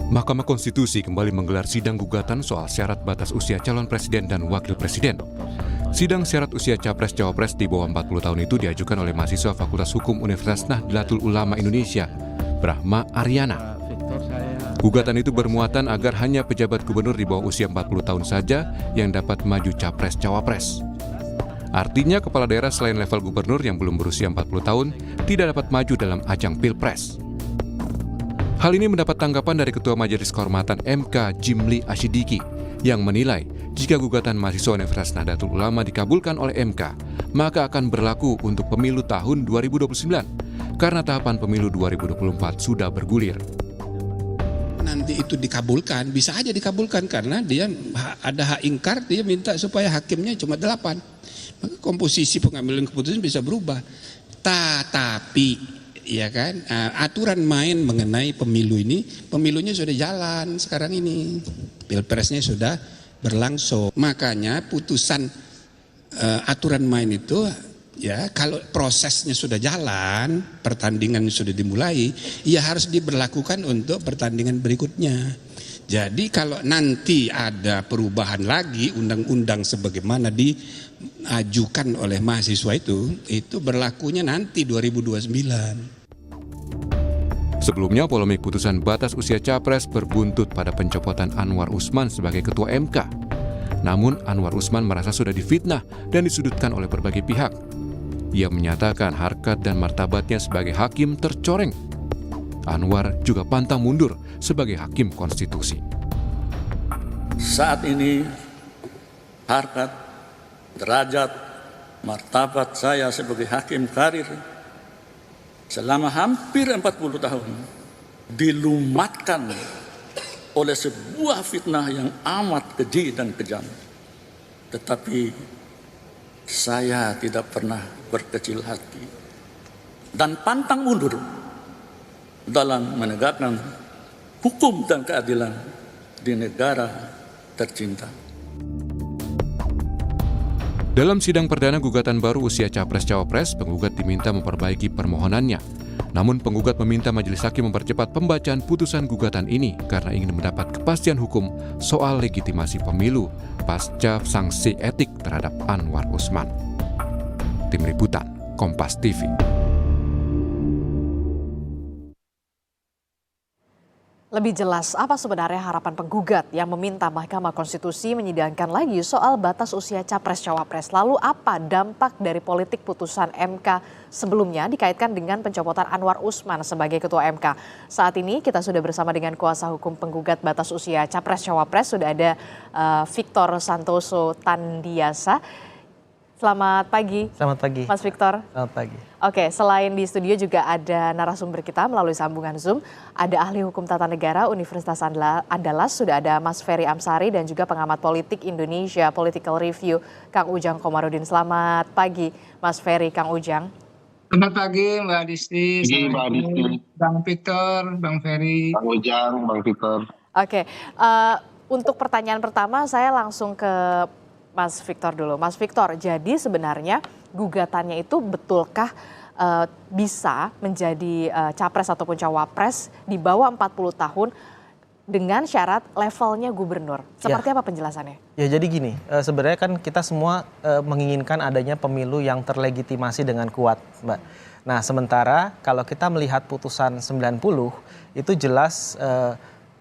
Mahkamah Konstitusi kembali menggelar sidang gugatan soal syarat batas usia calon presiden dan wakil presiden. Sidang syarat usia capres-cawapres di bawah 40 tahun itu diajukan oleh mahasiswa Fakultas Hukum Universitas Nahdlatul Ulama Indonesia, Brahma Aryana. Gugatan itu bermuatan agar hanya pejabat gubernur di bawah usia 40 tahun saja yang dapat maju capres-cawapres. Artinya kepala daerah selain level gubernur yang belum berusia 40 tahun tidak dapat maju dalam ajang Pilpres. Hal ini mendapat tanggapan dari Ketua Majelis Kehormatan MK Jimli Asyidiki yang menilai jika gugatan mahasiswa Universitas Nahdlatul Ulama dikabulkan oleh MK, maka akan berlaku untuk pemilu tahun 2029 karena tahapan pemilu 2024 sudah bergulir. Nanti itu dikabulkan, bisa aja dikabulkan karena dia ada hak ingkar, dia minta supaya hakimnya cuma 8. Maka komposisi pengambilan keputusan bisa berubah. Tetapi ya kan, aturan main mengenai pemilu ini, pemilunya sudah jalan sekarang ini, pilpresnya sudah berlangsung. Makanya putusan aturan main itu ya, kalau prosesnya sudah jalan, pertandingan sudah dimulai, ya harus diberlakukan untuk pertandingan berikutnya. Jadi kalau nanti ada perubahan lagi undang-undang sebagaimana diajukan oleh mahasiswa itu berlakunya nanti 2029. Sebelumnya, polemik putusan batas usia capres berbuntut pada pencopotan Anwar Usman sebagai ketua MK. Namun, Anwar Usman merasa sudah difitnah dan disudutkan oleh berbagai pihak. Ia menyatakan harkat dan martabatnya sebagai hakim tercoreng. Anwar juga pantang mundur sebagai hakim konstitusi. Saat ini, harkat, derajat, martabat saya sebagai hakim karir selama hampir 40 tahun dilumatkan oleh sebuah fitnah yang amat keji dan kejam. Tetapi saya tidak pernah berkecil hati dan pantang mundur dalam menegakkan hukum dan keadilan di negara tercinta. Dalam sidang perdana gugatan baru usia capres-cawapres, penggugat diminta memperbaiki permohonannya. Namun penggugat meminta majelis hakim mempercepat pembacaan putusan gugatan ini karena ingin mendapat kepastian hukum soal legitimasi pemilu pasca sanksi etik terhadap Anwar Usman. Tim Liputan, Kompas TV. Lebih jelas, apa sebenarnya harapan penggugat yang meminta Mahkamah Konstitusi menyidangkan lagi soal batas usia capres-cawapres? Lalu apa dampak dari politik putusan MK sebelumnya dikaitkan dengan pencopotan Anwar Usman sebagai Ketua MK? Saat ini kita sudah bersama dengan kuasa hukum penggugat batas usia capres-cawapres, sudah ada Victor Santoso Tandiasa. Selamat pagi. Selamat pagi. Mas Victor. Selamat pagi. Oke, selain di studio juga ada narasumber kita melalui sambungan Zoom. Ada ahli hukum tata negara Universitas Andalas, sudah ada Mas Ferry Amsari dan juga pengamat politik Indonesia Political Review, Kang Ujang Komarudin. Selamat pagi, Mas Ferry, Kang Ujang. Selamat pagi Mbak Adisti, Bang Victor, Bang Ferry. Bang Ujang, Bang Victor. Oke, untuk pertanyaan pertama saya langsung ke Mas Victor dulu. Mas Victor, jadi sebenarnya gugatannya itu betulkah bisa menjadi capres ataupun cawapres di bawah 40 tahun dengan syarat levelnya gubernur? Seperti apa penjelasannya? Ya jadi gini, sebenarnya kan kita semua menginginkan adanya pemilu yang terlegitimasi dengan kuat, Mbak. Nah sementara kalau kita melihat putusan 90 itu jelas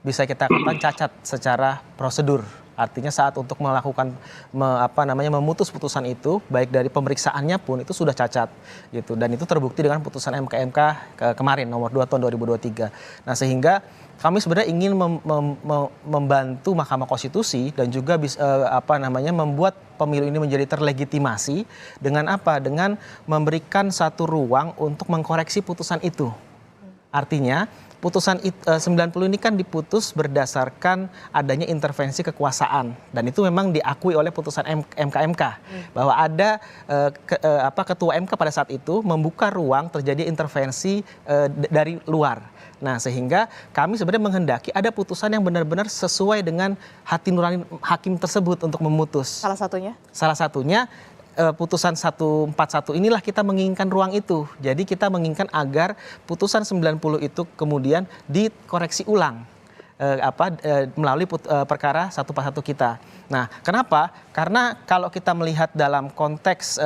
bisa kita katakan cacat secara prosedur. Artinya saat untuk melakukan memutus putusan itu, baik dari pemeriksaannya pun itu sudah cacat gitu, dan itu terbukti dengan putusan MK kemarin nomor 2 tahun 2023. Nah sehingga kami sebenarnya ingin membantu Mahkamah Konstitusi dan juga membuat pemilu ini menjadi terlegitimasi dengan apa? Dengan memberikan satu ruang untuk mengkoreksi putusan itu. Artinya putusan 90 ini kan diputus berdasarkan adanya intervensi kekuasaan, dan itu memang diakui oleh putusan MK bahwa ada ketua MK pada saat itu membuka ruang terjadi intervensi dari luar. Nah sehingga kami sebenarnya menghendaki ada putusan yang benar-benar sesuai dengan hati nurani hakim tersebut untuk memutus. Salah satunya? Salah satunya putusan 141 inilah kita menginginkan ruang itu. Jadi kita menginginkan agar putusan 90 itu kemudian dikoreksi ulang melalui perkara 141 kita. Nah, kenapa? Karena kalau kita melihat dalam konteks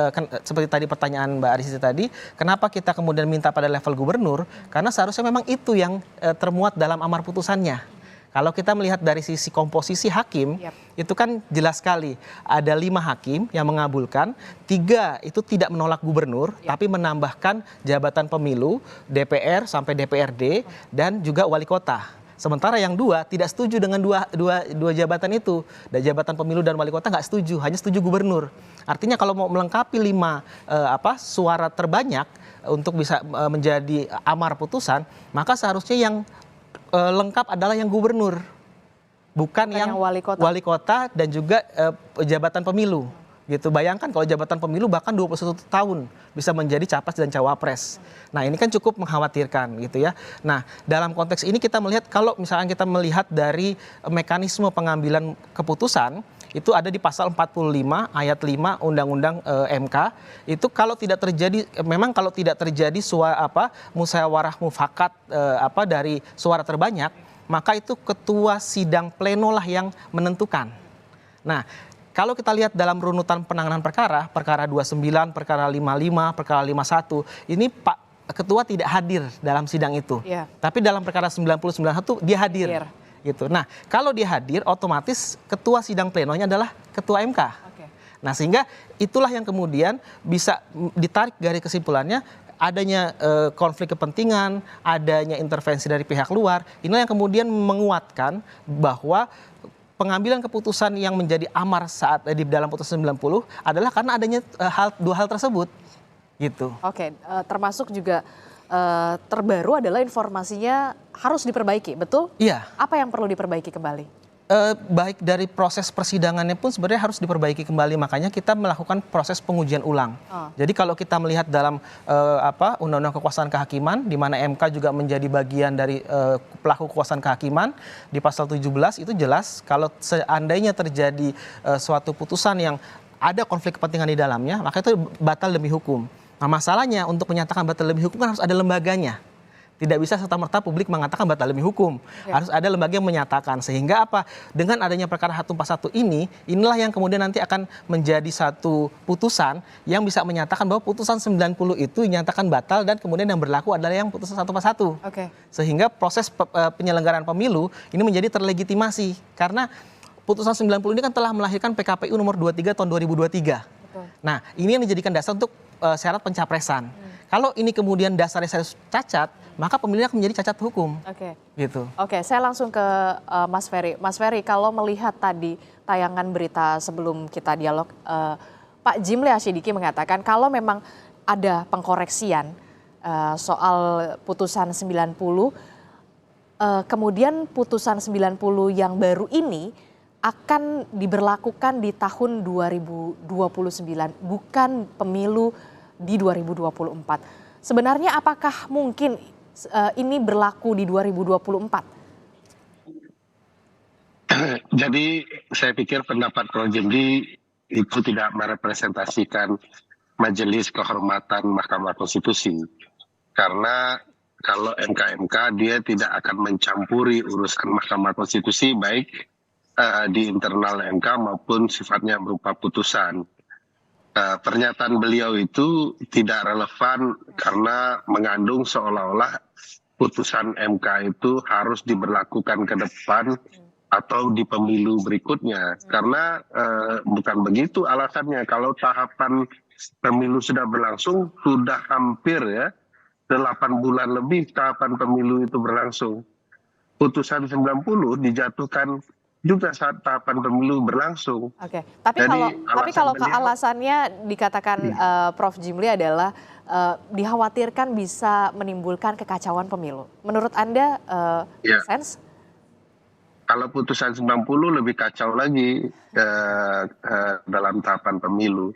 seperti tadi pertanyaan Mbak Arisi tadi, kenapa kita kemudian minta pada level gubernur? Karena seharusnya memang itu yang termuat dalam amar putusannya. Kalau kita melihat dari sisi komposisi hakim, itu kan jelas sekali. Ada 5 hakim yang mengabulkan, 3 itu tidak menolak gubernur, tapi menambahkan jabatan pemilu, DPR sampai DPRD, dan juga wali kota. Sementara yang 2 tidak setuju dengan dua jabatan itu. Dan jabatan pemilu dan wali kota nggak setuju, hanya setuju gubernur. Artinya kalau mau melengkapi 5 suara terbanyak untuk bisa menjadi amar putusan, maka seharusnya yang lengkap adalah yang gubernur, bukan yang wali kota dan juga jabatan pemilu. Gitu. Bayangkan kalau jabatan pemilu bahkan 21 tahun bisa menjadi capres dan cawapres. Nah, ini kan cukup mengkhawatirkan gitu ya. Nah, dalam konteks ini kita melihat kalau misalnya kita melihat dari mekanisme pengambilan keputusan itu ada di pasal 45 ayat 5 Undang-Undang MK. Itu kalau tidak terjadi memang kalau tidak terjadi musyawarah mufakat dari suara terbanyak, maka itu ketua sidang pleno lah yang menentukan. Nah, kalau kita lihat dalam runutan penanganan perkara 29, perkara 55, perkara 51, ini Pak Ketua tidak hadir dalam sidang itu. Tapi dalam perkara 90-91 dia hadir. Gitu. Nah, kalau dia hadir, otomatis ketua sidang plenonya adalah ketua MK. Nah, sehingga itulah yang kemudian bisa ditarik dari kesimpulannya adanya konflik kepentingan, adanya intervensi dari pihak luar. Inilah yang kemudian menguatkan bahwa pengambilan keputusan yang menjadi amar saat di dalam putusan 90 adalah karena adanya dua hal tersebut gitu. Oke, termasuk juga terbaru adalah informasinya harus diperbaiki, betul? Iya. Apa yang perlu diperbaiki kembali? Baik dari proses persidangannya pun sebenarnya harus diperbaiki kembali, makanya kita melakukan proses pengujian ulang. Jadi kalau kita melihat dalam Undang-Undang Kekuasaan Kehakiman, di mana MK juga menjadi bagian dari pelaku kekuasaan kehakiman, di pasal 17 itu jelas kalau seandainya terjadi suatu putusan yang ada konflik kepentingan di dalamnya, maka itu batal demi hukum. Nah, masalahnya untuk menyatakan batal demi hukum kan harus ada lembaganya. Tidak bisa serta-merta publik mengatakan batal demi hukum. Harus ada lembaga yang menyatakan. Sehingga apa? Dengan adanya perkara 141 ini, inilah yang kemudian nanti akan menjadi satu putusan yang bisa menyatakan bahwa putusan 90 itu dinyatakan batal dan kemudian yang berlaku adalah yang putusan 141. Sehingga proses penyelenggaraan pemilu ini menjadi terlegitimasi. Karena putusan 90 ini kan telah melahirkan PKPU nomor 23 tahun 2023. Nah, ini yang dijadikan dasar untuk syarat pencapresan. Kalau ini kemudian dasarnya cacat, maka pemilihnya akan menjadi cacat hukum. Gitu. Oke, saya langsung ke Mas Ferry. Mas Ferry, kalau melihat tadi tayangan berita sebelum kita dialog, Pak Jimli Hasyidiki mengatakan kalau memang ada pengkoreksian soal putusan 90, kemudian putusan 90 yang baru ini akan diberlakukan di tahun 2029, bukan pemilu di 2024. Sebenarnya apakah mungkin ini berlaku di 2024? Jadi saya pikir pendapat Prof. Jimli itu tidak merepresentasikan Majelis Kehormatan Mahkamah Konstitusi. Karena kalau MK dia tidak akan mencampuri urusan Mahkamah Konstitusi baik di internal MK maupun sifatnya berupa putusan. Pernyataan beliau itu tidak relevan karena mengandung seolah-olah putusan MK itu harus diberlakukan ke depan atau di pemilu berikutnya. Karena bukan begitu alasannya. Kalau tahapan pemilu sudah berlangsung, sudah hampir 8 bulan lebih tahapan pemilu itu berlangsung. Putusan 90 dijatuhkan juga saat tahapan pemilu berlangsung. Tapi kalau alasannya dikatakan Prof. Jimli adalah dikhawatirkan bisa menimbulkan kekacauan pemilu. Menurut Anda sense? Kalau putusan 90 lebih kacau lagi dalam tahapan pemilu.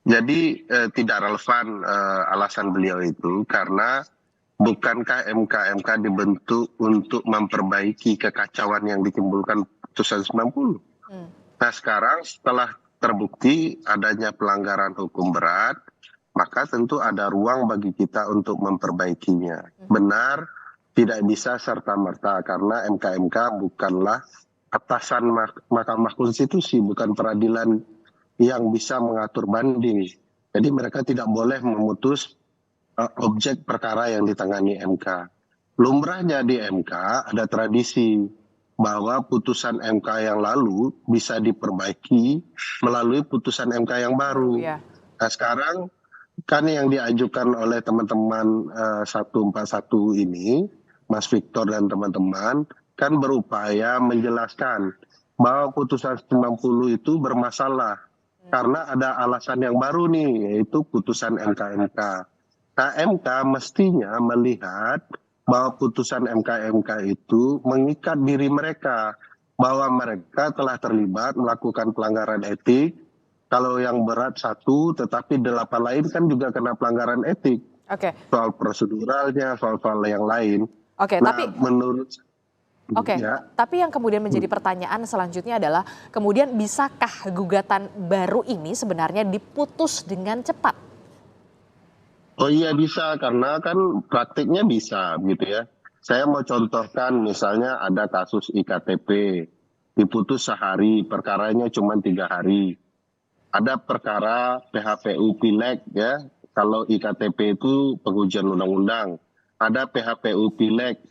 Jadi tidak relevan alasan beliau itu karena bukankah MK dibentuk untuk memperbaiki kekacauan yang ditimbulkan putusan 90. Nah sekarang setelah terbukti adanya pelanggaran hukum berat, maka tentu ada ruang bagi kita untuk memperbaikinya. Benar tidak bisa serta-merta karena MK bukanlah atasan Mahkamah Konstitusi, bukan peradilan yang bisa mengatur banding. Jadi mereka tidak boleh memutus objek perkara yang ditangani MK. Lumrahnya di MK ada tradisi bahwa putusan MK yang lalu bisa diperbaiki melalui putusan MK yang baru. Ya. Nah sekarang kan yang diajukan oleh teman-teman 141 ini, Mas Victor dan teman-teman, kan berupaya menjelaskan bahwa putusan 90 itu bermasalah karena ada alasan yang baru nih, yaitu putusan MK. Nah MK mestinya melihat bahwa putusan MK itu mengikat diri mereka, bahwa mereka telah terlibat melakukan pelanggaran etik. Kalau yang berat 1, tetapi 8 lain kan juga kena pelanggaran etik. Oke. Soal proseduralnya, soal yang lain. Oke, nah, tapi menurut tapi yang kemudian menjadi pertanyaan selanjutnya adalah kemudian bisakah gugatan baru ini sebenarnya diputus dengan cepat? Oh iya bisa, karena kan praktiknya bisa gitu ya. Saya mau contohkan misalnya ada kasus IKTP, diputus sehari, perkaranya cuma 3 hari. Ada perkara PHPU Pileg ya, kalau IKTP itu pengujian undang-undang. Ada PHPU Pileg,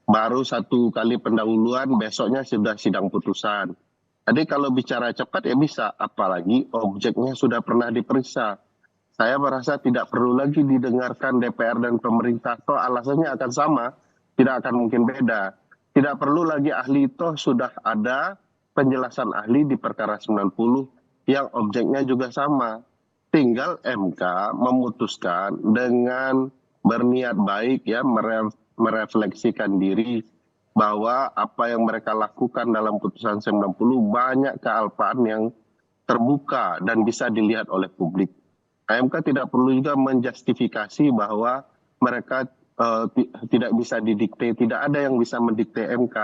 baru 1 kali pendahuluan, besoknya sudah sidang putusan. Jadi kalau bicara cepat ya bisa, apalagi objeknya sudah pernah diperiksa. Saya merasa tidak perlu lagi didengarkan DPR dan pemerintah, toh alasannya akan sama, tidak akan mungkin beda. Tidak perlu lagi ahli, toh sudah ada penjelasan ahli di perkara 90 yang objeknya juga sama. Tinggal MK memutuskan dengan berniat baik ya, merefleksikan diri bahwa apa yang mereka lakukan dalam putusan 90 banyak kealpaan yang terbuka dan bisa dilihat oleh publik. MK tidak perlu juga menjustifikasi bahwa mereka tidak bisa didikte, tidak ada yang bisa mendikte MK.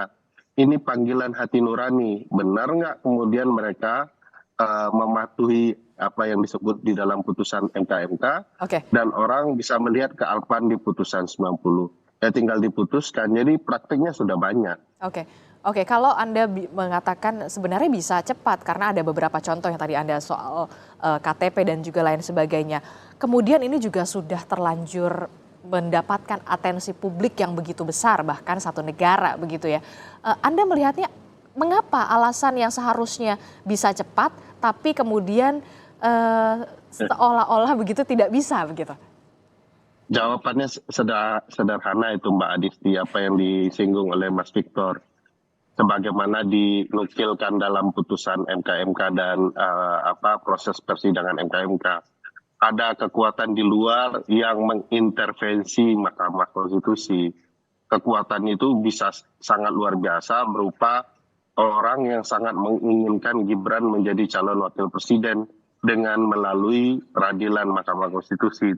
Ini panggilan hati nurani, benar nggak kemudian mereka mematuhi apa yang disebut di dalam putusan MK. Dan orang bisa melihat kealpaan di putusan 90. Ya tinggal diputuskan, jadi praktiknya sudah banyak. Oke, kalau Anda mengatakan sebenarnya bisa cepat karena ada beberapa contoh yang tadi Anda soal KTP dan juga lain sebagainya. Kemudian ini juga sudah terlanjur mendapatkan atensi publik yang begitu besar, bahkan satu negara begitu ya. Anda melihatnya mengapa alasan yang seharusnya bisa cepat tapi kemudian seolah-olah begitu tidak bisa begitu? Jawabannya sederhana itu Mbak Adisti, apa yang disinggung oleh Mas Victor. Sebagaimana dinukilkan dalam putusan MK dan proses persidangan MK. Ada kekuatan di luar yang mengintervensi Mahkamah Konstitusi. Kekuatan itu bisa sangat luar biasa berupa orang yang sangat menginginkan Gibran menjadi calon wakil presiden dengan melalui peradilan Mahkamah Konstitusi.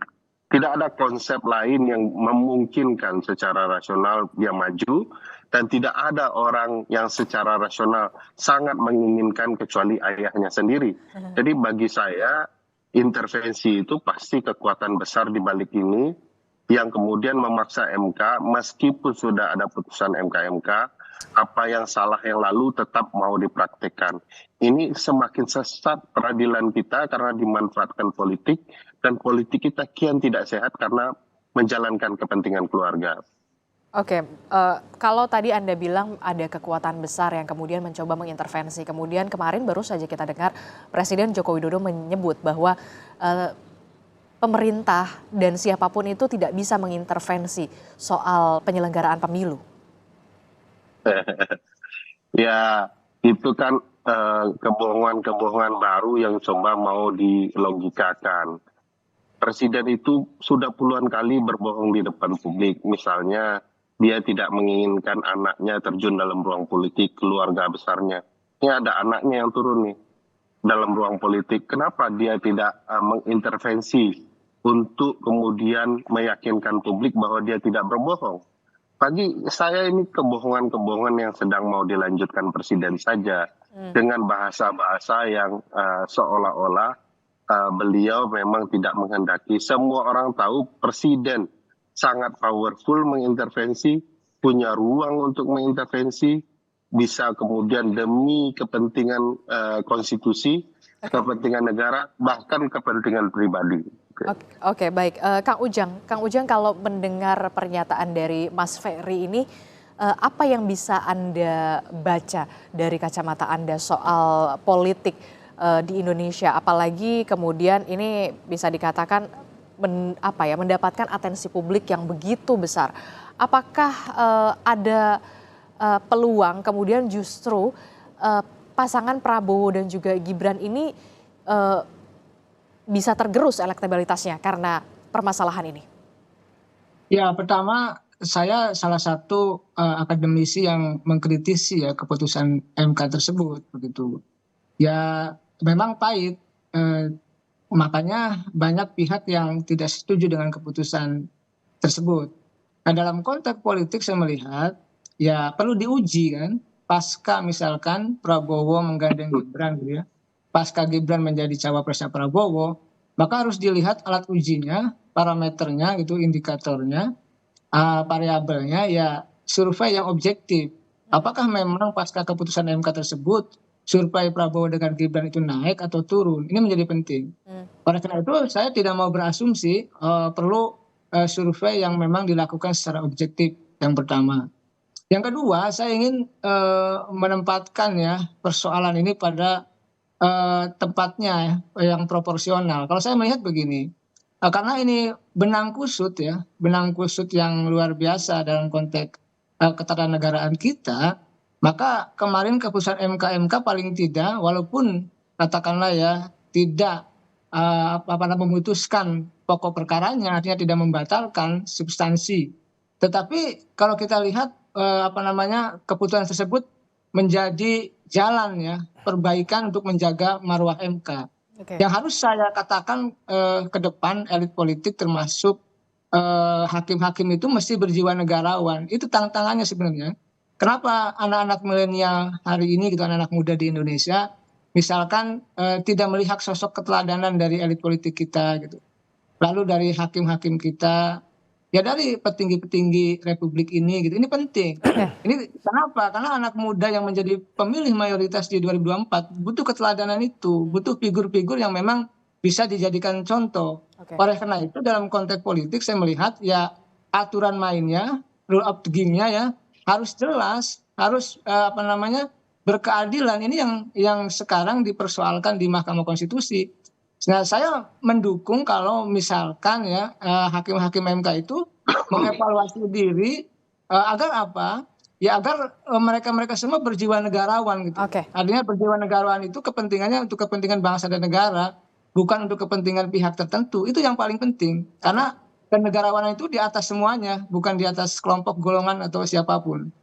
Tidak ada konsep lain yang memungkinkan secara rasional dia maju dan tidak ada orang yang secara rasional sangat menginginkan kecuali ayahnya sendiri. Jadi bagi saya intervensi itu pasti kekuatan besar di balik ini yang kemudian memaksa MK meskipun sudah ada putusan MK, apa yang salah yang lalu tetap mau dipraktekkan. Ini semakin sesat peradilan kita karena dimanfaatkan politik dan politik kita kian tidak sehat karena menjalankan kepentingan keluarga. Kalau tadi Anda bilang ada kekuatan besar yang kemudian mencoba mengintervensi. Kemudian kemarin baru saja kita dengar Presiden Joko Widodo menyebut bahwa pemerintah dan siapapun itu tidak bisa mengintervensi soal penyelenggaraan pemilu. Ya, itu kan kebohongan-kebohongan baru yang coba mau dilogikakan. Presiden itu sudah puluhan kali berbohong di depan publik. Misalnya dia tidak menginginkan anaknya terjun dalam ruang politik, keluarga besarnya. Ini ada anaknya yang turun nih dalam ruang politik. Kenapa dia tidak mengintervensi untuk kemudian meyakinkan publik bahwa dia tidak berbohong? Bagi saya ini kebohongan-kebohongan yang sedang mau dilanjutkan Presiden saja. Dengan bahasa-bahasa yang seolah-olah beliau memang tidak menghendaki. Semua orang tahu Presiden sangat powerful mengintervensi punya ruang untuk mengintervensi, bisa kemudian demi kepentingan konstitusi, kepentingan negara, bahkan kepentingan pribadi. Oke, baik. Kang Ujang kalau mendengar pernyataan dari Mas Ferry ini, apa yang bisa Anda baca dari kacamata Anda soal politik di Indonesia? Apalagi kemudian ini bisa dikatakan mendapatkan atensi publik yang begitu besar. Apakah ada peluang kemudian justru pasangan Prabowo dan juga Gibran ini bisa tergerus elektabilitasnya karena permasalahan ini? Ya, pertama saya salah satu akademisi yang mengkritisi ya keputusan MK tersebut begitu. Ya memang pahit, makanya banyak pihak yang tidak setuju dengan keputusan tersebut. Nah, dalam konteks politik saya melihat ya perlu diuji kan, pasca misalkan Prabowo menggandeng Gibran gitu ya, pasca Gibran menjadi cawapresnya Prabowo, maka harus dilihat alat ujinya, parameternya gitu, indikatornya, variabelnya ya survei yang objektif. Apakah memang pasca keputusan MK tersebut survei Prabowo dengan Gibran itu naik atau turun? Ini menjadi penting. Oleh karena itu saya tidak mau berasumsi, perlu survei yang memang dilakukan secara objektif, yang pertama. Yang kedua, saya ingin menempatkan ya persoalan ini pada tempatnya ya, yang proporsional. Kalau saya melihat begini, karena ini benang kusut ya, benang kusut yang luar biasa dalam konteks ketatanegaraan kita, maka kemarin keputusan MK paling tidak, walaupun katakanlah ya tidak memutuskan pokok perkaranya, artinya tidak membatalkan substansi. Tetapi kalau kita lihat keputusan tersebut menjadi jalan ya perbaikan untuk menjaga marwah MK. Yang harus saya katakan ke depan elit politik termasuk hakim-hakim itu mesti berjiwa negarawan. Itu tantangannya sebenarnya. Kenapa anak-anak milenial hari ini gitu, anak-anak muda di Indonesia misalkan tidak melihat sosok keteladanan dari elit politik kita gitu. Lalu dari hakim-hakim kita, ya dari petinggi-petinggi republik ini gitu. Ini penting. Ini kenapa? Karena anak muda yang menjadi pemilih mayoritas di 2024 butuh keteladanan itu, butuh figur-figur yang memang bisa dijadikan contoh. Oleh karena itu dalam konteks politik saya melihat ya aturan mainnya, rule of the game-nya ya harus jelas, harus berkeadilan. Ini yang sekarang dipersoalkan di Mahkamah Konstitusi. Nah, saya mendukung kalau misalkan ya hakim-hakim MK itu mengevaluasi diri agar apa? Ya agar mereka semua berjiwa negarawan gitu. Artinya berjiwa negarawan itu kepentingannya untuk kepentingan bangsa dan negara, bukan untuk kepentingan pihak tertentu. Itu yang paling penting. Karena kenegarawanan itu di atas semuanya, bukan di atas kelompok, golongan atau siapapun.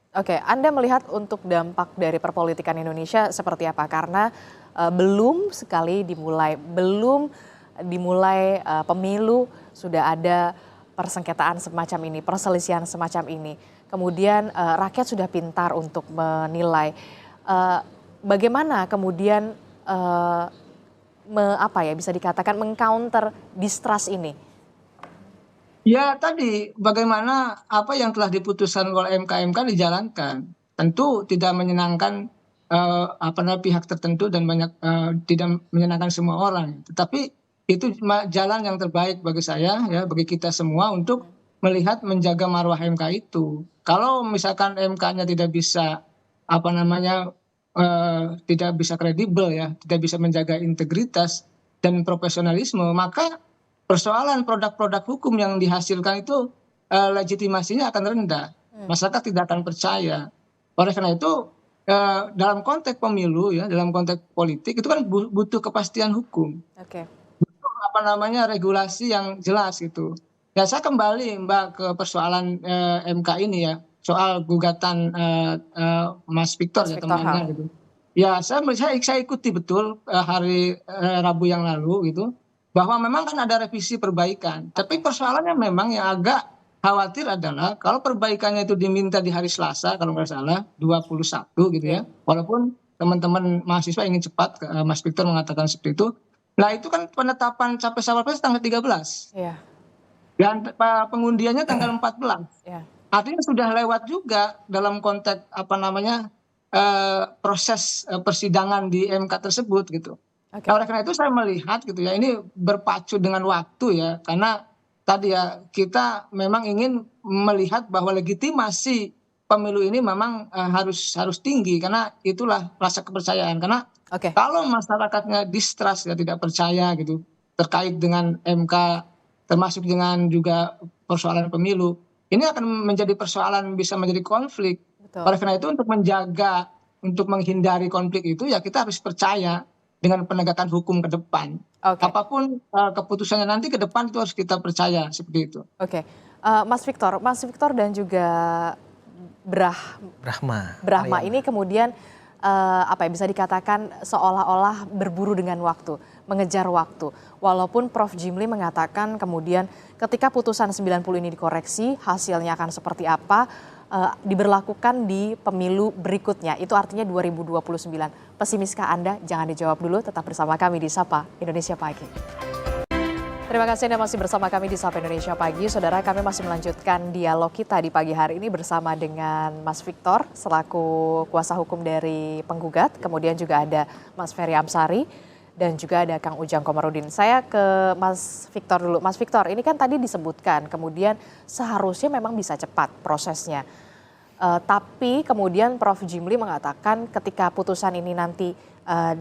Anda melihat untuk dampak dari perpolitikan Indonesia seperti apa? Karena belum dimulai pemilu sudah ada persengketaan semacam ini, perselisihan semacam ini. Kemudian rakyat sudah pintar untuk menilai bagaimana kemudian bisa dikatakan mengcounter distrust ini. Ya tadi bagaimana apa yang telah diputuskan oleh MK dijalankan, tentu tidak menyenangkan pihak tertentu dan tidak menyenangkan semua orang. Tetapi itu jalan yang terbaik bagi saya ya, bagi kita semua untuk melihat menjaga marwah MK itu. Kalau misalkan MK-nya tidak bisa tidak bisa kredibel ya, tidak bisa menjaga integritas dan profesionalisme, maka persoalan produk-produk hukum yang dihasilkan itu legitimasinya akan rendah. Masyarakat tidak akan percaya. Oleh karena itu dalam konteks pemilu ya, dalam konteks politik itu kan butuh kepastian hukum. Butuh regulasi yang jelas gitu. Ya saya kembali Mbak ke persoalan MK ini ya, soal gugatan Mas Victor ya temannya gitu. Ya saya ikuti betul hari Rabu yang lalu gitu, bahwa memang kan ada revisi perbaikan. Tapi persoalannya memang yang agak khawatir adalah kalau perbaikannya itu diminta di hari Selasa kalau nggak salah 21 gitu ya. Walaupun teman-teman mahasiswa ingin cepat, Mas Victor mengatakan seperti itu. Nah itu kan penetapan capres cawapres tanggal 13. Dan pengundiannya tanggal 14. artinya sudah lewat juga dalam konteks proses persidangan di MK tersebut gitu. Oke. Nah, oleh karena itu saya melihat gitu ya, ini berpacu dengan waktu ya, karena tadi ya kita memang ingin melihat bahwa legitimasi pemilu ini memang harus tinggi, karena itulah rasa kepercayaan. Karena Oke. kalau masyarakatnya distrust ya, tidak percaya gitu terkait dengan MK, termasuk dengan juga persoalan pemilu, ini akan menjadi persoalan, bisa menjadi konflik. Betul. Oleh karena itu untuk menghindari konflik itu ya kita harus percaya dengan penegakan hukum ke depan. Oke. Apapun keputusannya nanti ke depan itu harus kita percaya seperti itu. Oke. Mas Victor dan juga Brahma ini kemudian bisa dikatakan seolah-olah berburu dengan waktu, mengejar waktu. Walaupun Prof. Jimli mengatakan kemudian ketika putusan 90 ini dikoreksi, hasilnya akan seperti apa, diberlakukan di pemilu berikutnya. Itu artinya 2029. Pesimiskah Anda? Jangan dijawab dulu, tetap bersama kami di Sapa Indonesia Pagi. Terima kasih Anda masih bersama kami di Sapa Indonesia Pagi. Saudara, kami masih melanjutkan dialog kita di pagi hari ini bersama dengan Mas Victor selaku kuasa hukum dari penggugat. Kemudian juga ada Mas Ferry Amsari dan juga ada Kang Ujang Komarudin. Saya ke Mas Victor dulu. Mas Victor, ini kan tadi disebutkan kemudian seharusnya memang bisa cepat prosesnya. Tapi kemudian Prof. Jimli mengatakan ketika putusan ini nanti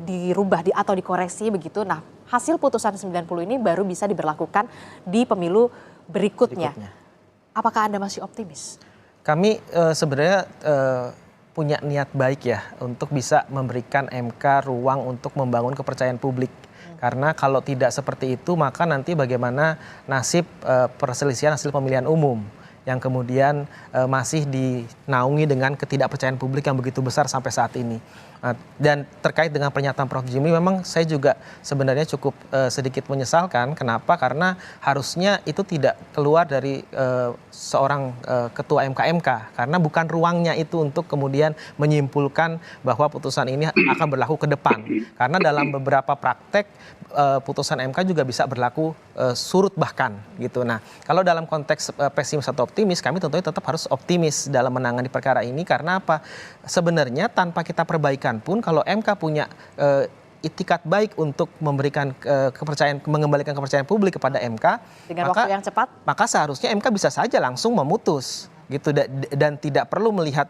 dirubah atau dikoreksi begitu, nah hasil putusan 90 ini baru bisa diberlakukan di pemilu berikutnya. Apakah Anda masih optimis? Kami sebenarnya punya niat baik ya untuk bisa memberikan MK ruang untuk membangun kepercayaan publik. Karena kalau tidak seperti itu maka nanti bagaimana nasib perselisihan hasil pemilihan umum yang kemudian masih dinaungi dengan ketidakpercayaan publik yang begitu besar sampai saat ini. Dan terkait dengan pernyataan Prof. Jimli, memang saya juga sebenarnya cukup sedikit menyesalkan. Kenapa? Karena harusnya itu tidak keluar dari seorang ketua MK. Karena bukan ruangnya itu untuk kemudian menyimpulkan bahwa putusan ini akan berlaku ke depan. Karena dalam beberapa praktek putusan MK juga bisa berlaku surut bahkan gitu. Nah, kalau dalam konteks pesimis atau optimis, kami tentunya tetap harus optimis dalam menangani perkara ini. Karena apa? Sebenarnya tanpa kita perbaikan pun kalau MK punya itikat baik untuk memberikan kepercayaan, mengembalikan kepercayaan publik kepada MK dengan waktu yang cepat, maka seharusnya MK bisa saja langsung memutus gitu dan tidak perlu melihat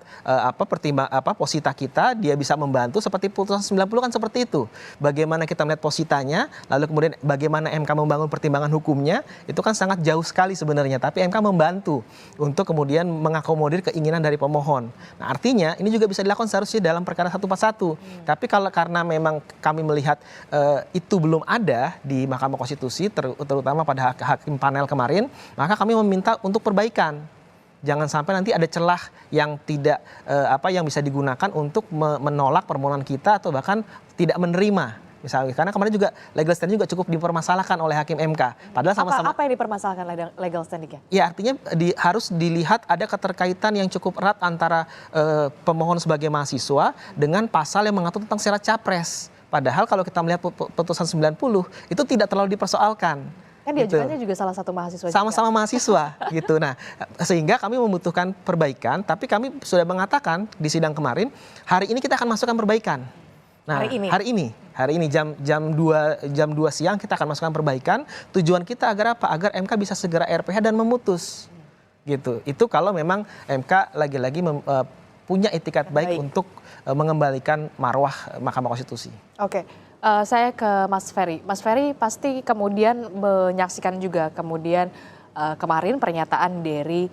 posita kita, dia bisa membantu seperti putusan 90 kan seperti itu. Bagaimana kita melihat positanya, lalu kemudian bagaimana MK membangun pertimbangan hukumnya, itu kan sangat jauh sekali sebenarnya, tapi MK membantu untuk kemudian mengakomodir keinginan dari pemohon. Nah, artinya ini juga bisa dilakukan seharusnya dalam perkara 141. Tapi karena memang kami melihat itu belum ada di Mahkamah Konstitusi, terutama pada hakim panel kemarin, maka kami meminta untuk perbaikan. Jangan sampai nanti ada celah yang tidak yang bisa digunakan untuk menolak permohonan kita atau bahkan tidak menerima misalnya, karena kemarin juga legal standing juga cukup dipermasalahkan oleh hakim MK. Padahal sama-sama apa yang dipermasalahkan legal standingnya? Ya artinya harus dilihat ada keterkaitan yang cukup erat antara pemohon sebagai mahasiswa dengan pasal yang mengatur tentang syarat capres. Padahal kalau kita melihat putusan 90 itu tidak terlalu dipersoalkan. Kan diajukannya juga salah satu mahasiswa. Sama-sama mahasiswa gitu. Nah, sehingga kami membutuhkan perbaikan, tapi kami sudah mengatakan di sidang kemarin, hari ini kita akan masukkan perbaikan. Nah, hari ini jam 2 siang kita akan masukkan perbaikan. Tujuan kita agar apa? Agar MK bisa segera RPH dan memutus. Gitu. Itu kalau memang MK lagi-lagi punya itikat baik untuk mengembalikan marwah Mahkamah Konstitusi. Oke. Saya ke Mas Ferry. Mas Ferry pasti kemudian menyaksikan juga kemudian kemarin pernyataan dari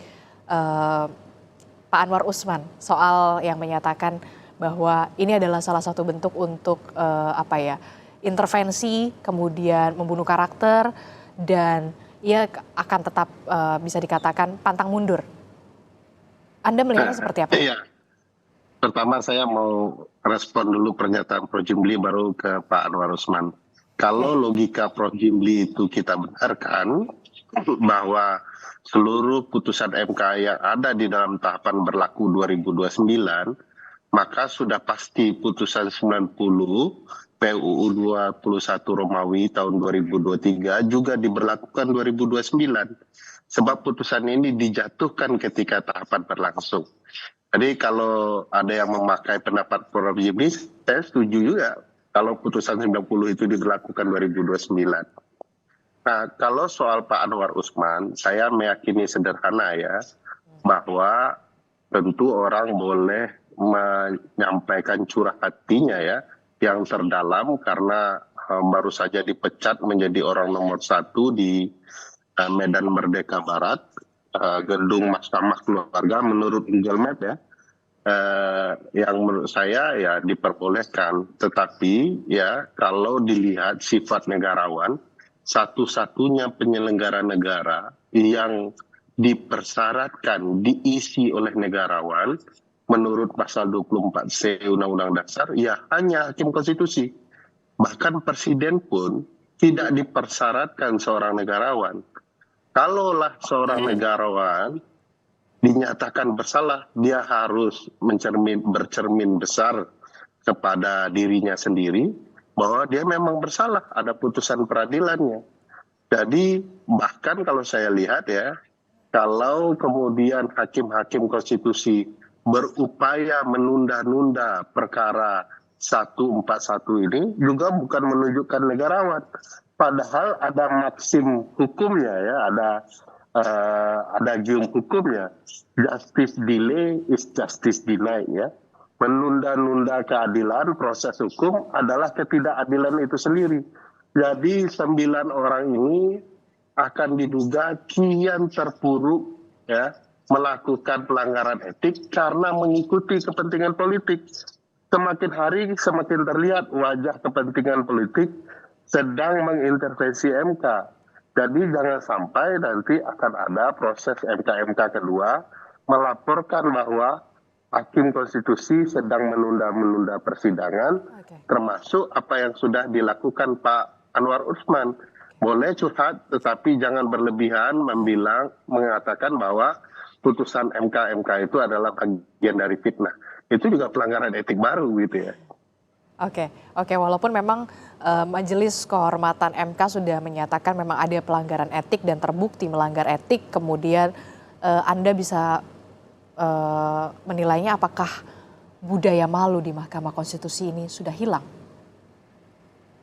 Pak Anwar Usman soal yang menyatakan bahwa ini adalah salah satu bentuk untuk intervensi, kemudian membunuh karakter, dan ia akan tetap bisa dikatakan pantang mundur. Anda melihatnya seperti apa? Iya. Pertama saya mau respon dulu pernyataan Prof. Jimli baru ke Pak Anwar Usman. Kalau logika Prof. Jimli itu kita benarkan bahwa seluruh putusan MK yang ada di dalam tahapan berlaku 2029 maka sudah pasti putusan 90 PUU 21 Romawi tahun 2023 juga diberlakukan 2029. Sebab putusan ini dijatuhkan ketika tahapan berlangsung. Jadi kalau ada yang memakai pendapat Prof. Jimmy, saya setuju juga kalau putusan 90 itu diberlakukan 2029. Nah, kalau soal Pak Anwar Usman, saya meyakini sederhana ya, bahwa tentu orang boleh menyampaikan curah hatinya ya, yang terdalam karena baru saja dipecat menjadi orang nomor 1 di Medan Merdeka Barat, gedung Mahkamah Keluarga menurut Google Map ya, yang menurut saya ya diperbolehkan. Tetapi ya kalau dilihat sifat negarawan, satu-satunya penyelenggara negara yang dipersyaratkan diisi oleh negarawan menurut pasal 24C Undang-Undang Dasar ya hanya hakim konstitusi. Bahkan presiden pun tidak dipersyaratkan seorang negarawan. Kalaulah seorang negarawan dinyatakan bersalah, dia harus bercermin besar kepada dirinya sendiri bahwa dia memang bersalah, ada putusan peradilannya. Jadi bahkan kalau saya lihat ya, kalau kemudian hakim-hakim konstitusi berupaya menunda-nunda perkara 141 ini juga bukan menunjukkan negarawan. Padahal ada maksim hukumnya ya, ada gium hukumnya. Justice delay is justice denied ya. Menunda-nunda keadilan, proses hukum adalah ketidakadilan itu sendiri. Jadi 9 orang ini akan diduga kian terpuruk ya, melakukan pelanggaran etik karena mengikuti kepentingan politik. Semakin hari semakin terlihat wajah kepentingan politik sedang mengintervensi MK. Jadi jangan sampai nanti akan ada proses MK-MK kedua melaporkan bahwa hakim konstitusi sedang menunda-menunda persidangan, termasuk apa yang sudah dilakukan Pak Anwar Usman. Boleh curhat, tetapi jangan berlebihan mengatakan bahwa putusan MK-MK itu adalah bagian dari fitnah. Itu juga pelanggaran etik baru gitu ya. Oke, walaupun memang Majelis Kehormatan MK sudah menyatakan memang ada pelanggaran etik dan terbukti melanggar etik, kemudian Anda bisa menilainya apakah budaya malu di Mahkamah Konstitusi ini sudah hilang?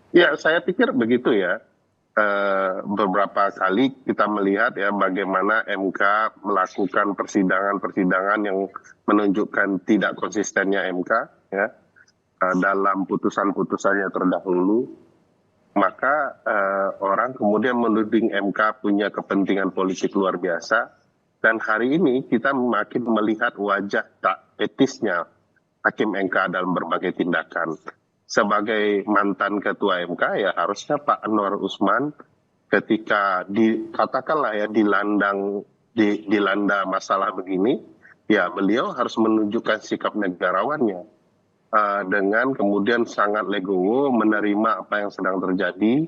Ya, saya pikir begitu ya. Beberapa kali kita melihat ya bagaimana MK melakukan persidangan-persidangan yang menunjukkan tidak konsistennya MK ya dalam putusan-putusannya terdahulu, maka orang kemudian menuding MK punya kepentingan politik luar biasa. Dan hari ini kita makin melihat wajah tak etisnya hakim MK dalam berbagai tindakan. Sebagai mantan ketua MK ya harusnya Pak Anwar Usman ketika katakanlah ya dilanda masalah begini, ya beliau harus menunjukkan sikap negarawannya dengan kemudian sangat legowo menerima apa yang sedang terjadi.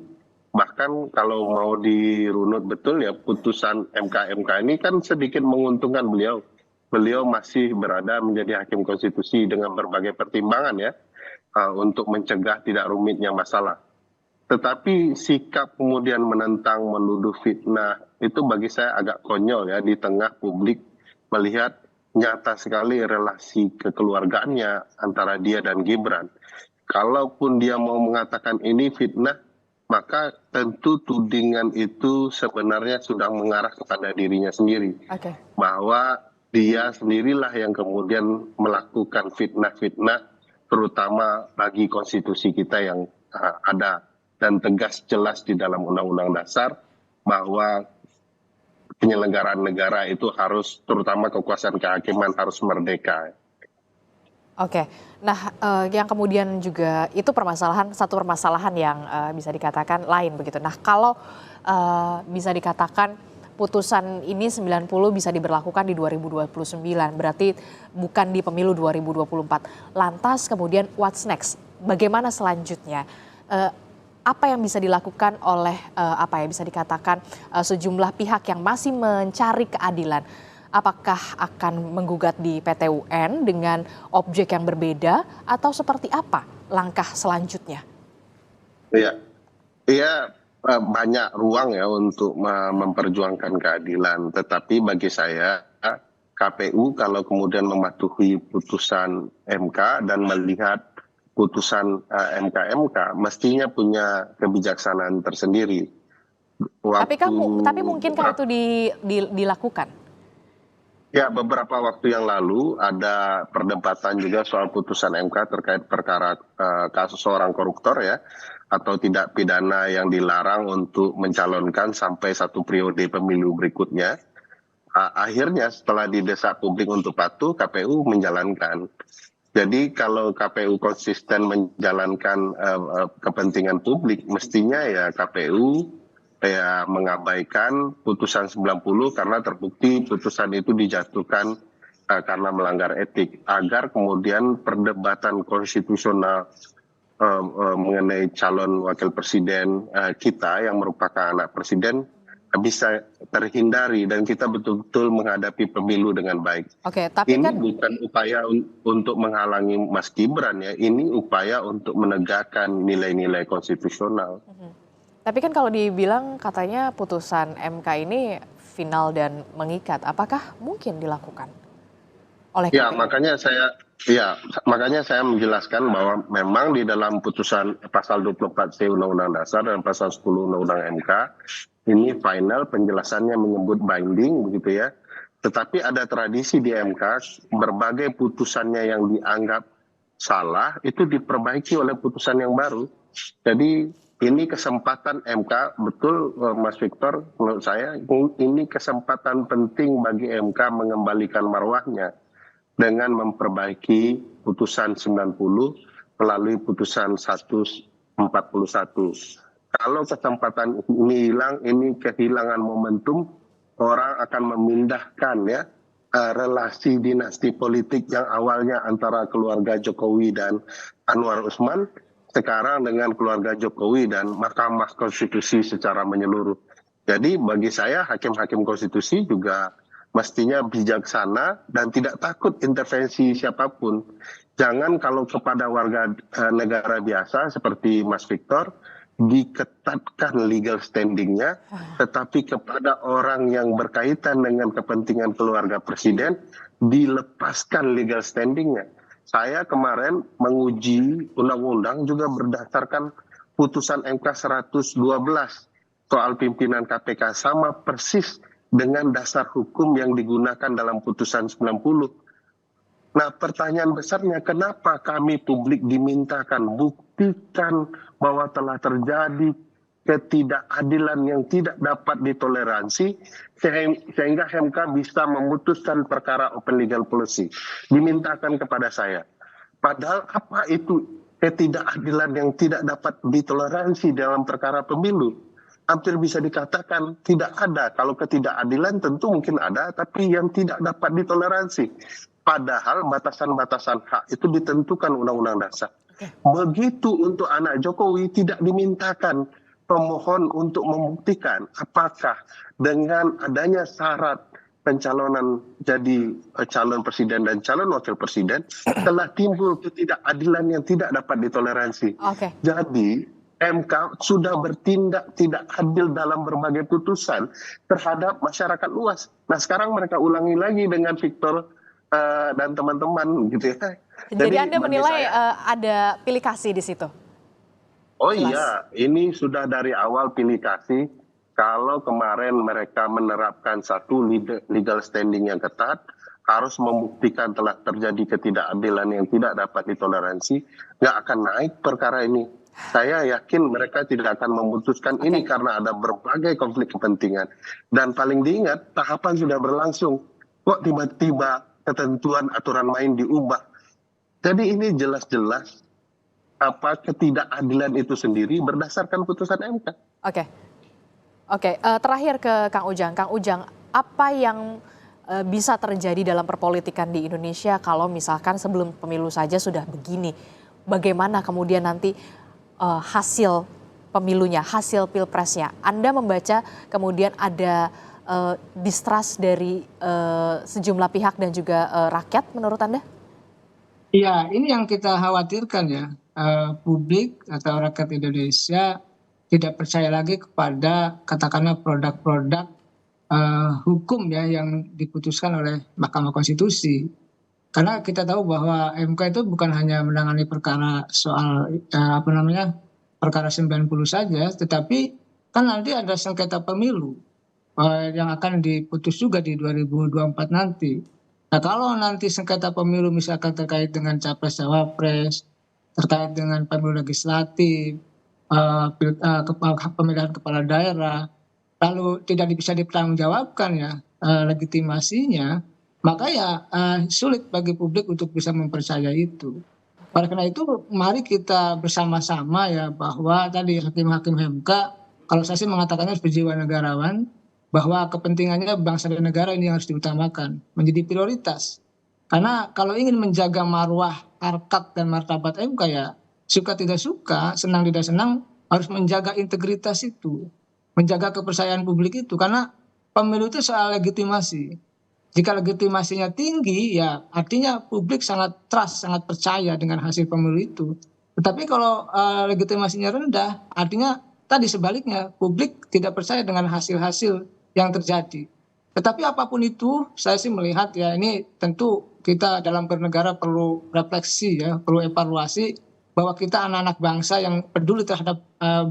Bahkan kalau mau dirunut betul ya putusan MK-MK ini kan sedikit menguntungkan beliau. Beliau masih berada menjadi hakim konstitusi dengan berbagai pertimbangan ya untuk mencegah tidak rumitnya masalah. Tetapi sikap kemudian menentang, menuduh fitnah itu bagi saya agak konyol ya di tengah publik melihat nyata sekali relasi kekeluargaannya antara dia dan Gibran. Kalaupun dia mau mengatakan ini fitnah, maka tentu tudingan itu sebenarnya sudah mengarah kepada dirinya sendiri. Bahwa dia sendirilah yang kemudian melakukan fitnah-fitnah, terutama bagi konstitusi kita yang ada dan tegas jelas di dalam Undang-Undang Dasar bahwa penyelenggaraan negara itu harus, terutama kekuasaan kehakiman harus merdeka. Nah yang kemudian juga itu satu permasalahan yang bisa dikatakan lain begitu. Nah kalau bisa dikatakan putusan ini 90 bisa diberlakukan di 2029, berarti bukan di pemilu 2024. Lantas kemudian what's next? Bagaimana selanjutnya? Apa yang bisa dilakukan oleh bisa dikatakan sejumlah pihak yang masih mencari keadilan? Apakah akan menggugat di PT UN dengan objek yang berbeda atau seperti apa langkah selanjutnya? Iya, iya, banyak ruang ya untuk memperjuangkan keadilan. Tetapi bagi saya KPU kalau kemudian mematuhi putusan MK dan melihat putusan MK mestinya punya kebijaksanaan tersendiri. Tapi mungkinkah itu dilakukan? Ya, beberapa waktu yang lalu ada perdebatan juga soal putusan MK terkait perkara kasus seorang koruptor ya, atau tidak pidana yang dilarang untuk mencalonkan sampai 1 periode pemilu berikutnya. Akhirnya setelah didesak publik untuk patuh, KPU menjalankan. Jadi kalau KPU konsisten menjalankan kepentingan publik, mestinya ya KPU mengabaikan putusan 90 karena terbukti putusan itu dijatuhkan karena melanggar etik, agar kemudian perdebatan konstitusional mengenai calon wakil presiden kita yang merupakan anak presiden bisa terhindari dan kita betul-betul menghadapi pemilu dengan baik. Oke, tapi ini kan bukan upaya untuk menghalangi Mas Gibran ya, ini upaya untuk menegakkan nilai-nilai konstitusional. Tapi kan kalau dibilang katanya putusan MK ini final dan mengikat, apakah mungkin dilakukan oleh KPU? Makanya saya menjelaskan bahwa memang di dalam putusan pasal 24C Undang-Undang Dasar dan pasal 10 Undang-Undang MK ini final penjelasannya menyebut binding begitu ya. Tetapi ada tradisi di MK berbagai putusannya yang dianggap salah itu diperbaiki oleh putusan yang baru. Jadi ini kesempatan MK, betul Mas Victor, menurut saya ini kesempatan penting bagi MK mengembalikan marwahnya dengan memperbaiki putusan 90 melalui putusan 141. Kalau kesempatan ini hilang, ini kehilangan momentum, orang akan memindahkan ya relasi dinasti politik yang awalnya antara keluarga Jokowi dan Anwar Usman, sekarang dengan keluarga Jokowi dan Mahkamah Konstitusi secara menyeluruh. Jadi bagi saya hakim-hakim konstitusi juga mestinya bijaksana dan tidak takut intervensi siapapun. Jangan kalau kepada warga negara biasa seperti Mas Victor diketatkan legal standingnya, tetapi kepada orang yang berkaitan dengan kepentingan keluarga presiden dilepaskan legal standingnya. Saya kemarin menguji undang-undang juga berdasarkan putusan MK 112 soal pimpinan KPK, sama persis dengan dasar hukum yang digunakan dalam putusan 90. Nah, pertanyaan besarnya kenapa kami publik dimintakan buktikan bahwa telah terjadi ketidakadilan yang tidak dapat ditoleransi sehingga MK bisa memutuskan perkara open legal policy, dimintakan kepada saya. Padahal apa itu ketidakadilan yang tidak dapat ditoleransi dalam perkara pemilu? Hampir bisa dikatakan tidak ada. Kalau ketidakadilan tentu mungkin ada, tapi yang tidak dapat ditoleransi. Padahal batasan-batasan hak itu ditentukan Undang-Undang Dasar. Begitu untuk anak Jokowi tidak dimintakan pemohon untuk membuktikan apakah dengan adanya syarat pencalonan jadi calon presiden dan calon wakil presiden telah timbul ketidakadilan yang tidak dapat ditoleransi. Jadi MK sudah bertindak tidak adil dalam berbagai putusan terhadap masyarakat luas. Nah, sekarang mereka ulangi lagi dengan Victor dan teman-teman gitu ya. Jadi Anda menilai ada pilih kasih di situ? Oh iya, ini sudah dari awal pilih kasih. Kalau kemarin mereka menerapkan satu legal standing yang ketat, harus membuktikan telah terjadi ketidakadilan yang tidak dapat ditoleransi, nggak akan naik perkara ini. Saya yakin mereka tidak akan memutuskan ini karena ada berbagai konflik kepentingan. Dan paling diingat, tahapan sudah berlangsung. Kok tiba-tiba ketentuan aturan main diubah? Jadi ini jelas-jelas ketidakadilan itu sendiri berdasarkan putusan MK. Oke. Terakhir ke Kang Ujang. Kang Ujang, apa yang bisa terjadi dalam perpolitikan di Indonesia kalau misalkan sebelum pemilu saja sudah begini? Bagaimana kemudian nanti hasil pemilunya, hasil pilpresnya? Anda membaca kemudian ada distrust dari sejumlah pihak dan juga rakyat menurut Anda? Iya, ini yang kita khawatirkan ya. Publik atau rakyat Indonesia tidak percaya lagi kepada katakanlah produk-produk hukum ya yang diputuskan oleh Mahkamah Konstitusi. Karena kita tahu bahwa MK itu bukan hanya menangani perkara soal perkara 90 saja, tetapi kan nanti ada sengketa pemilu yang akan diputus juga di 2024 nanti. Nah, kalau nanti sengketa pemilu misalkan terkait dengan capres cawapres, terkait dengan pemilu legislatif, pemilihan kepala daerah, lalu tidak bisa dipertanggungjawabkan ya legitimasinya, maka ya sulit bagi publik untuk bisa mempercayai itu. Oleh karena itu, mari kita bersama-sama ya bahwa tadi hakim-hakim MK, kalau saya sih mengatakannya berjiwa negarawan, bahwa kepentingannya bangsa dan negara ini harus diutamakan, menjadi prioritas. Karena kalau ingin menjaga marwah, harkat dan martabat MK ya, suka tidak suka, senang tidak senang, harus menjaga integritas itu, menjaga kepercayaan publik itu. Karena pemilu itu soal legitimasi. Jika legitimasinya tinggi, ya artinya publik sangat trust, sangat percaya dengan hasil pemilu itu. Tetapi kalau legitimasinya rendah, artinya tadi sebaliknya, publik tidak percaya dengan hasil-hasil yang terjadi. Tetapi apapun itu, saya sih melihat ya ini tentu kita dalam bernegara perlu refleksi ya, perlu evaluasi bahwa kita anak-anak bangsa yang peduli terhadap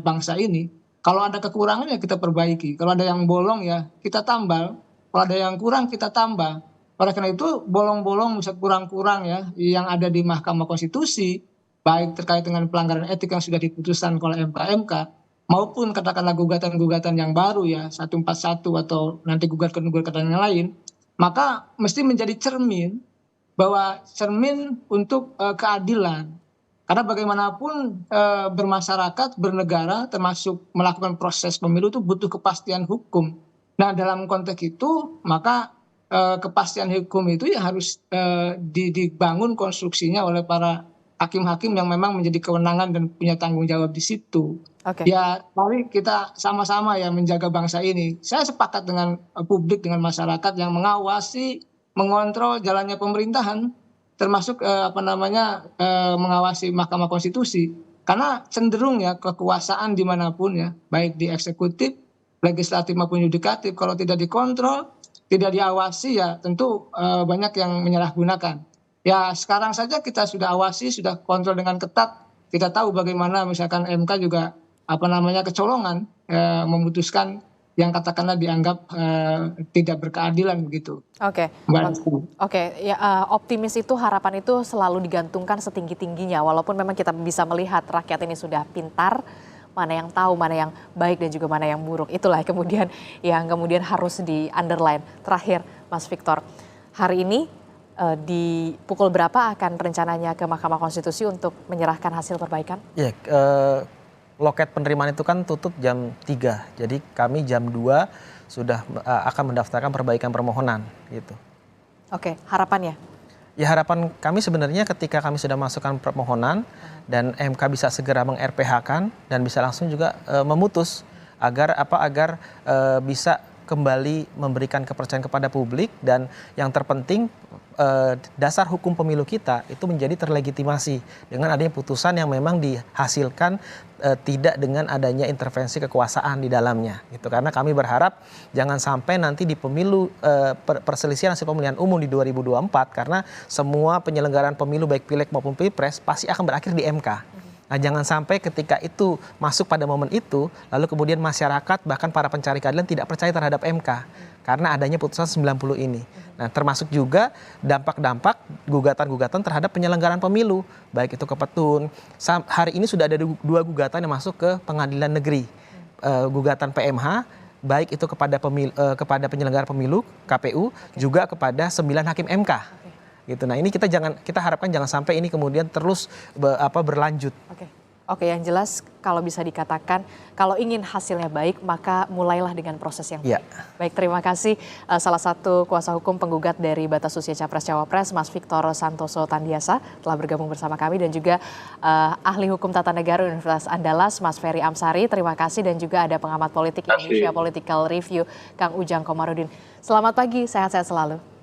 bangsa ini. Kalau ada kekurangan ya kita perbaiki, kalau ada yang bolong ya kita tambal, kalau ada yang kurang kita tambah. Oleh karena itu bolong-bolong bisa kurang-kurang ya yang ada di Mahkamah Konstitusi, baik terkait dengan pelanggaran etik yang sudah diputuskan oleh MK, maupun katakanlah gugatan-gugatan yang baru ya 141 atau nanti gugatan-gugatan yang lain, maka mesti menjadi cermin untuk keadilan. Karena bagaimanapun bermasyarakat, bernegara, termasuk melakukan proses pemilu itu butuh kepastian hukum. Nah dalam konteks itu maka kepastian hukum itu ya harus dibangun konstruksinya oleh para hakim-hakim yang memang menjadi kewenangan dan punya tanggung jawab di situ. Okay. Ya mari kita sama-sama ya menjaga bangsa ini. Saya sepakat dengan publik, dengan masyarakat yang mengawasi, mengontrol jalannya pemerintahan, termasuk mengawasi Mahkamah Konstitusi. Karena cenderung ya kekuasaan dimanapun ya, baik di eksekutif, legislatif maupun yudikatif, kalau tidak dikontrol, tidak diawasi ya tentu banyak yang menyalahgunakan. Ya sekarang saja kita sudah awasi, sudah kontrol dengan ketat. Kita tahu bagaimana misalkan MK juga kecolongan memutuskan yang katakanlah dianggap tidak berkeadilan begitu. Oke. Ya, optimis itu, harapan itu selalu digantungkan setinggi-tingginya, walaupun memang kita bisa melihat rakyat ini sudah pintar, mana yang tahu, mana yang baik dan juga mana yang buruk. Itulah yang kemudian harus di underline. Terakhir, Mas Victor, hari ini di pukul berapa akan rencananya ke Mahkamah Konstitusi untuk menyerahkan hasil perbaikan? Ya, loket penerimaan itu kan tutup jam 3. Jadi kami jam 2 sudah akan mendaftarkan perbaikan permohonan gitu. Oke, harapannya? Ya harapan kami sebenarnya ketika kami sudah masukkan permohonan dan MK bisa segera meng-RPH-kan dan bisa langsung juga memutus agar bisa kembali memberikan kepercayaan kepada publik, dan yang terpenting dasar hukum pemilu kita itu menjadi terlegitimasi dengan adanya putusan yang memang dihasilkan tidak dengan adanya intervensi kekuasaan di dalamnya gitu. Karena kami berharap jangan sampai nanti di pemilu perselisihan hasil pemilihan umum di 2024, karena semua penyelenggaraan pemilu baik pileg maupun pilpres pasti akan berakhir di MK. Nah, jangan sampai ketika itu masuk pada momen itu, lalu kemudian masyarakat bahkan para pencari keadilan tidak percaya terhadap MK karena adanya putusan 90 ini. Nah, termasuk juga dampak-dampak gugatan-gugatan terhadap penyelenggaraan pemilu, baik itu ke Petun. Hari ini sudah ada 2 gugatan yang masuk ke pengadilan negeri, gugatan PMH, baik itu kepada penyelenggara pemilu KPU, juga kepada 9 hakim MK. Gitu. Nah ini kita harapkan jangan sampai ini kemudian terus berlanjut. Oke. Oke, yang jelas kalau bisa dikatakan kalau ingin hasilnya baik maka mulailah dengan proses yang baik. Baik, terima kasih salah satu kuasa hukum penggugat dari batas usia Capres Cawapres, Mas Victor Santoso Tandiasa telah bergabung bersama kami, dan juga ahli hukum tata negara Universitas Andalas, Mas Ferry Amsari. Terima kasih, dan juga ada pengamat politik Indonesia Political Review, Kang Ujang Komarudin. Selamat pagi, sehat-sehat selalu.